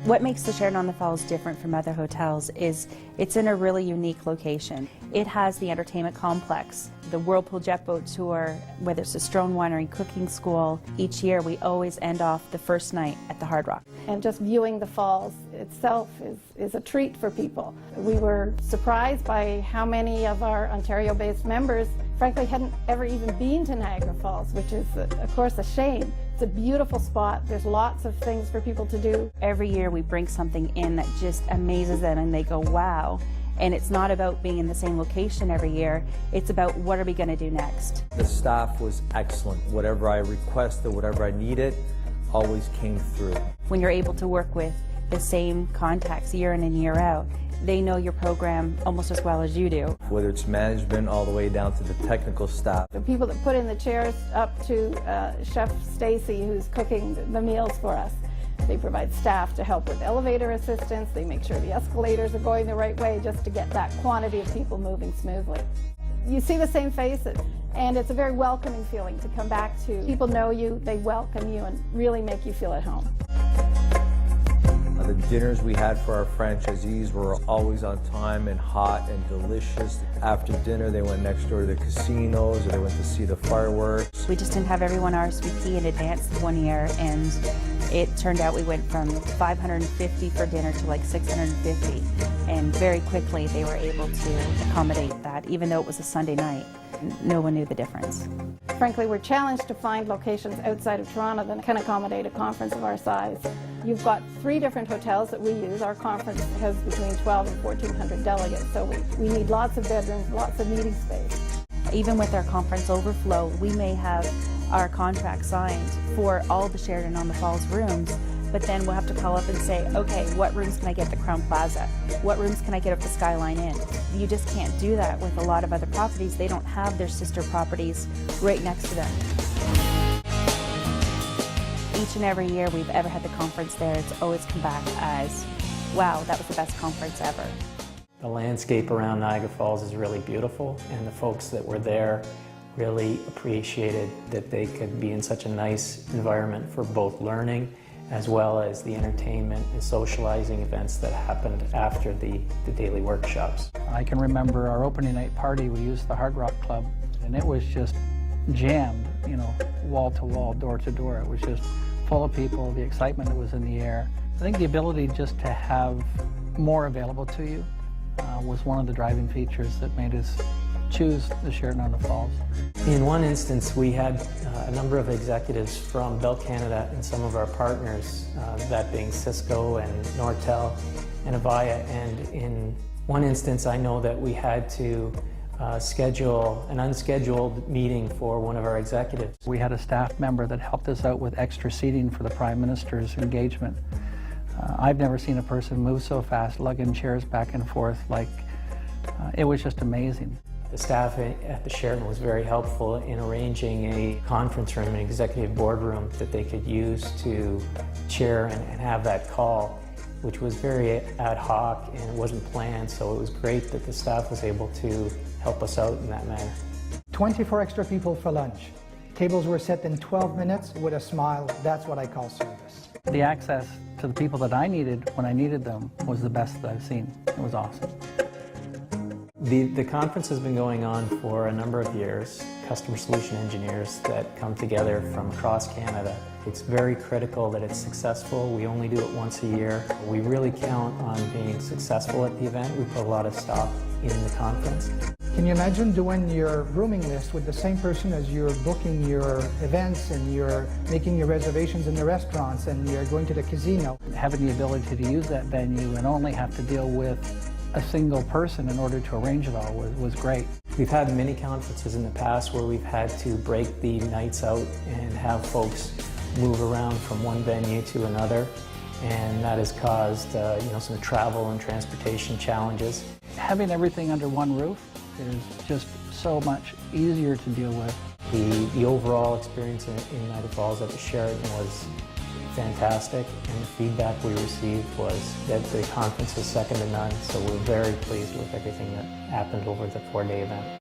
What makes the Sheraton on the Falls different from other hotels is it's in a really unique location. It has the entertainment complex, the Whirlpool jet boat tour, whether it's the Strone Winery cooking school. Each year we always end off the first night at the Hard Rock. And just viewing the falls itself is a treat for people. We were surprised by how many of our Ontario-based members frankly hadn't ever even been to Niagara Falls, which is of course a shame. It's a beautiful spot. There's lots of things for people to do. Every year we bring something in that just amazes them and they go, wow. And it's not about being in the same location every year. It's about what are we going to do next. The staff was excellent. Whatever I requested, whatever I needed, always came through. When you're able to work with the same contacts year in and year out, they know your program almost as well as you do. Whether it's management all the way down to the technical staff. The people that put in the chairs up to Chef Stacy, who's cooking the meals for us. They provide staff to help with elevator assistance. They make sure the escalators are going the right way just to get that quantity of people moving smoothly. You see the same faces, and it's a very welcoming feeling to come back to. People know you, they welcome you, and really make you feel at home. The dinners we had for our franchisees were always on time and hot and delicious. After dinner, they went next door to the casinos, or they went to see the fireworks. We just didn't have everyone RSVP in advance one year, and it turned out we went from 550 for dinner to like 650, and very quickly they were able to accommodate that, even though it was a Sunday night. No one knew the difference. Frankly, we're challenged to find locations outside of Toronto that can accommodate a conference of our size. You've got 3 different hotels that we use. Our conference has between 12 and 1,400 delegates, so we need lots of bedrooms, lots of meeting space. Even with our conference overflow, we may have our contract signed for all the Sheraton on the Falls rooms, but then we'll have to call up and say, okay, what rooms can I get at the Crown Plaza? What rooms can I get at the Skyline Inn? You just can't do that with a lot of other properties. They don't have their sister properties right next to them. Each and every year we've ever had the conference there, it's always come back as, wow, that was the best conference ever. The landscape around Niagara Falls is really beautiful, and the folks that were there really appreciated that they could be in such a nice environment for both learning as well as the entertainment and socializing events that happened after the daily workshops. I can remember our opening night party, we used the Hard Rock Club, and it was just jammed, you know, wall to wall, door to door. It was just full of people, the excitement that was in the air. I think the ability just to have more available to you was one of the driving features that made us choose the Sheraton on the Falls. In one instance, we had a number of executives from Bell Canada and some of our partners, that being Cisco and Nortel and Avaya, and in one instance I know that we had to schedule an unscheduled meeting for one of our executives. We had a staff member that helped us out with extra seating for the Prime Minister's engagement. I've never seen a person move so fast, lugging chairs back and forth. It was just amazing. The staff at the Sheraton was very helpful in arranging a conference room, an executive boardroom that they could use to chair and have that call, which was very ad hoc and it wasn't planned, so it was great that the staff was able to help us out in that manner. 24 extra people for lunch. Tables were set in 12 minutes with a smile. That's what I call service. The access to the people that I needed when I needed them was the best that I've seen. It was awesome. The conference has been going on for a number of years. Customer solution engineers that come together from across Canada. It's very critical that it's successful. We only do it once a year. We really count on being successful at the event. We put a lot of stock in the conference. Can you imagine doing your rooming list with the same person as you're booking your events and you're making your reservations in the restaurants and you're going to the casino? Having the ability to use that venue and only have to deal with a single person in order to arrange it all was great. We've had many conferences in the past where we've had to break the nights out and have folks move around from one venue to another, and that has caused some travel and transportation challenges. Having everything under one roof is just so much easier to deal with. The overall experience in Niagara Falls at the Sheraton was fantastic, and the feedback we received was that the conference was second to none, so we're very pleased with everything that happened over the 4-day event.